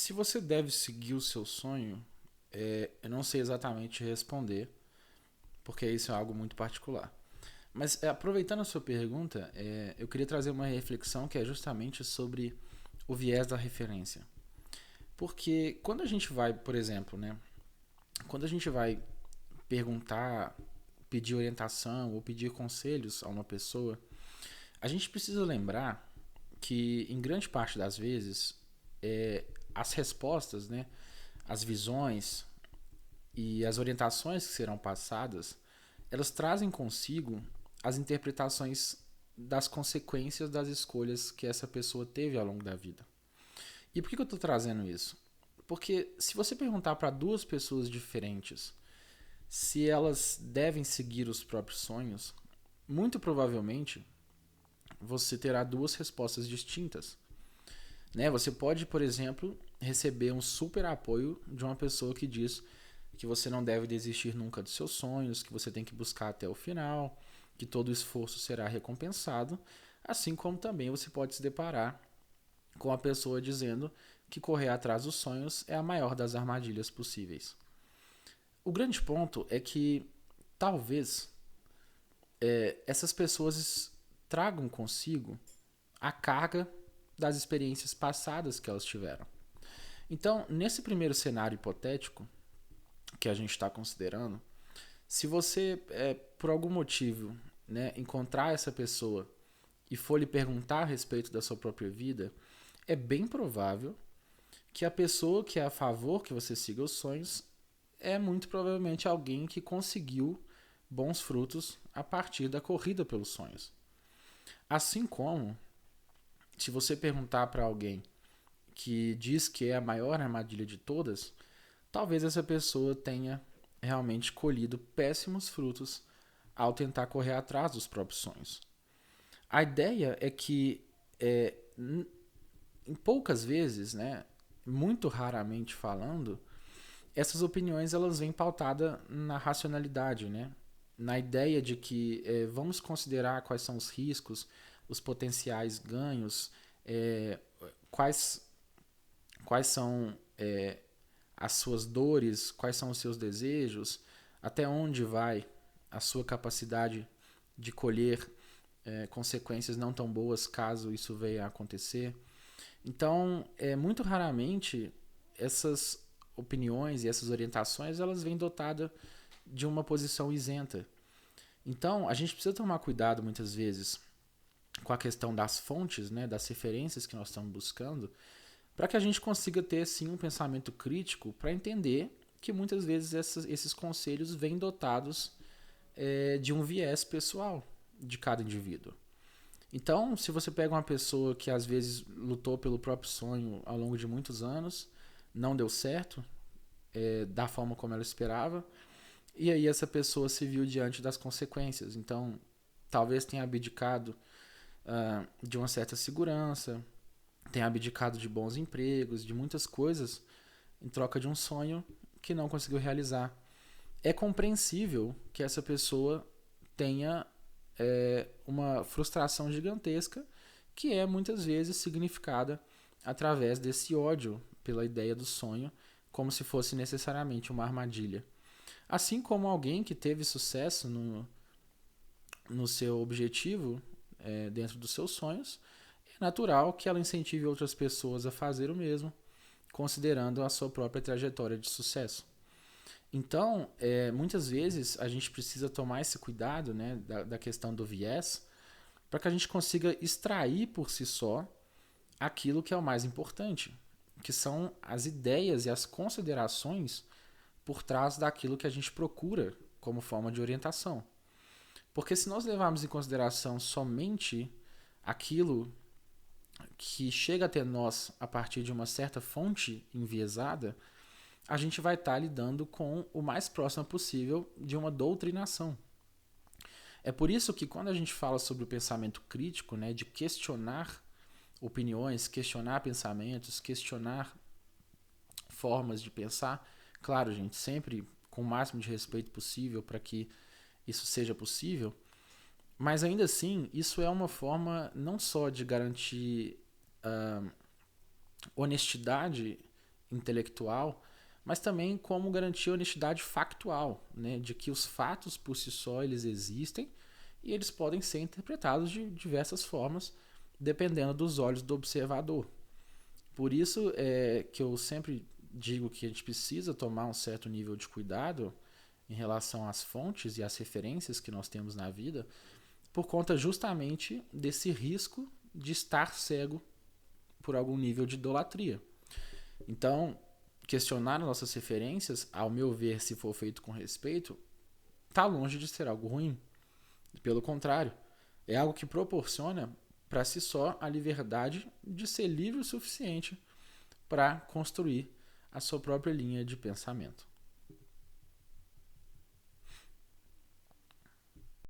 Se você deve seguir o seu sonho, eu não sei exatamente responder, porque isso é algo muito particular. Mas aproveitando a sua pergunta, eu queria trazer uma reflexão que é justamente sobre o viés da referência. Porque quando a gente vai, por exemplo, né, quando a gente vai perguntar, pedir orientação ou pedir conselhos a uma pessoa, a gente precisa lembrar que, em grande parte das vezes, as respostas, né, as visões e as orientações que serão passadas, elas trazem consigo as interpretações das consequências das escolhas que essa pessoa teve ao longo da vida. E por que eu estou trazendo isso? Porque se você perguntar para duas pessoas diferentes se elas devem seguir os próprios sonhos, muito provavelmente você terá duas respostas distintas. Né? Você pode, por exemplo, receber um super apoio de uma pessoa que diz que você não deve desistir nunca dos seus sonhos, que você tem que buscar até o final, que todo esforço será recompensado, assim como também você pode se deparar com a pessoa dizendo que correr atrás dos sonhos é a maior das armadilhas possíveis. O grande ponto é que talvez essas pessoas tragam consigo a carga das experiências passadas que elas tiveram. Então, nesse primeiro cenário hipotético que a gente está considerando, se você, por algum motivo, né, encontrar essa pessoa e for lhe perguntar a respeito da sua própria vida, é bem provável que a pessoa que é a favor que você siga os sonhos é muito provavelmente alguém que conseguiu bons frutos a partir da corrida pelos sonhos. Assim como, se você perguntar para alguém que diz que é a maior armadilha de todas, talvez essa pessoa tenha realmente colhido péssimos frutos ao tentar correr atrás dos próprios sonhos. A ideia é que, em poucas vezes, né, muito raramente falando, essas opiniões elas vêm pautadas na racionalidade, né? Na ideia de que vamos considerar quais são os riscos, os potenciais ganhos, é, quais, quais são as suas dores, quais são os seus desejos, até onde vai a sua capacidade de colher consequências não tão boas caso isso venha a acontecer. Então, muito raramente essas opiniões e essas orientações elas vêm dotadas de uma posição isenta. Então, a gente precisa tomar cuidado muitas vezes com a questão das fontes, né, das referências que nós estamos buscando, para que a gente consiga ter sim um pensamento crítico para entender que muitas vezes esses conselhos vêm dotados de um viés pessoal de cada indivíduo. Então, se você pega uma pessoa que às vezes lutou pelo próprio sonho ao longo de muitos anos, não deu certo da forma como ela esperava, e aí essa pessoa se viu diante das consequências. Então, talvez tenha abdicado de uma certa segurança, tenha abdicado de bons empregos, de muitas coisas, em troca de um sonho que não conseguiu realizar. É compreensível que essa pessoa tenha uma frustração gigantesca que é muitas vezes significada através desse ódio pela ideia do sonho, como se fosse necessariamente uma armadilha. Assim como alguém que teve sucesso no seu objetivo, dentro dos seus sonhos, é natural que ela incentive outras pessoas a fazer o mesmo, considerando a sua própria trajetória de sucesso. Então, muitas vezes a gente precisa tomar esse cuidado, né, da questão do viés, para que a gente consiga extrair por si só aquilo que é o mais importante, que são as ideias e as considerações por trás daquilo que a gente procura como forma de orientação. Porque se nós levarmos em consideração somente aquilo que chega até nós a partir de uma certa fonte enviesada, a gente vai estar lidando com o mais próximo possível de uma doutrinação. É por isso que quando a gente fala sobre o pensamento crítico, né, de questionar opiniões, questionar pensamentos, questionar formas de pensar, claro, gente, sempre com o máximo de respeito possível para que isso seja possível, mas ainda assim, isso é uma forma não só de garantir honestidade intelectual, mas também como garantir honestidade factual, né, de que os fatos por si só eles existem e eles podem ser interpretados de diversas formas, dependendo dos olhos do observador. Por isso é que eu sempre digo que a gente precisa tomar um certo nível de cuidado em relação às fontes e às referências que nós temos na vida, por conta justamente desse risco de estar cego por algum nível de idolatria. Então, questionar nossas referências, ao meu ver, se for feito com respeito, está longe de ser algo ruim. Pelo contrário, é algo que proporciona para si só a liberdade de ser livre o suficiente para construir a sua própria linha de pensamento.